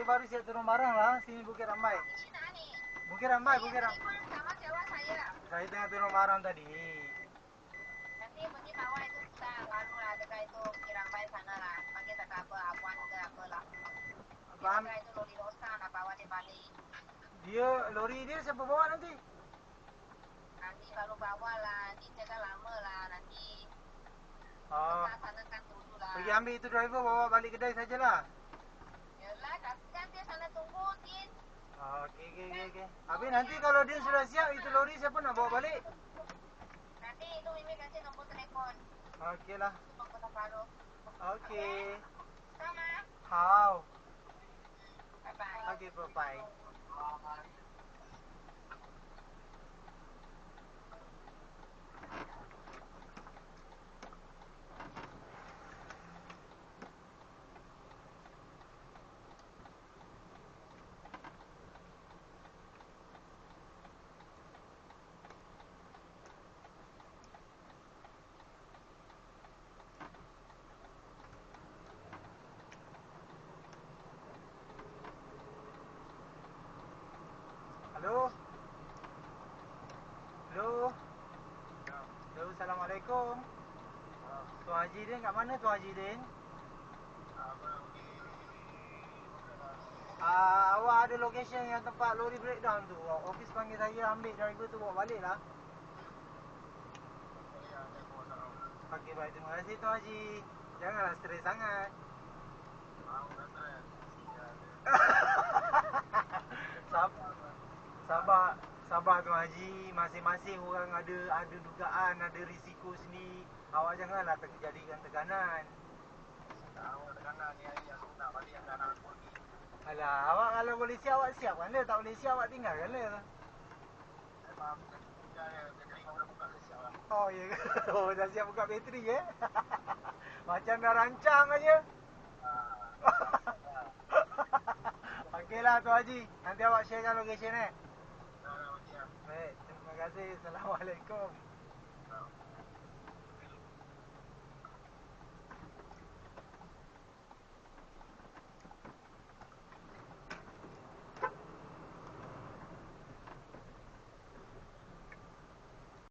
baru siap turun barang lah. Sini Bukit Rambai. Bukit Rambai, Bukit Rambai. Sama siapa saya? Saya tengah turun barang tadi. Nanti pergi bawah itu sudah baru lah dekat itu Bukit Rambai sana lah. Pakai tak apa, apuan ke apa lah. Dekat itu lori rosa nak bawa dia balik. Lori dia siapa bawa nanti? Nanti baru bawa lah, nanti jaga lama lah nanti. Oh. Kita sanakan dulu lah. Pergi ambil itu driver bawa balik kedai sajalah. Yalah, kan dia sana tunggu, Din. Okey. Habis nanti kalau dia sudah siap, itu lori siapa nak bawa balik? Nanti itu Mimi kasih nombor telefon. Okeylah. Nombor baru. Okey. Sama. How? Bye-bye. Okey, bye-bye. Halo? Halo? Halo, Assalamualaikum. Tuan Haji Din kat mana Tuan Haji Din? Awak ada location yang tempat lori breakdown tu. Office panggil saya ambil driver tu bawa balik lah. Okey, baik. Terima kasih Tuan Haji. Janganlah stres sangat. Sabar Tuan Haji. Masing-masing orang ada dugaan, ada risiko sendiri. Awak janganlah terjadikan tekanan. Alah, awak kalau boleh siap awak siapkan dia. Tak boleh siap awak tinggalkan dia. Oh ya ke? Oh, dah siap buka bateri ke? Macam dah rancang aja. Okeylah Tuan Haji. Nanti awak sharekan location eh. Baik, terima kasih. Assalamualaikum.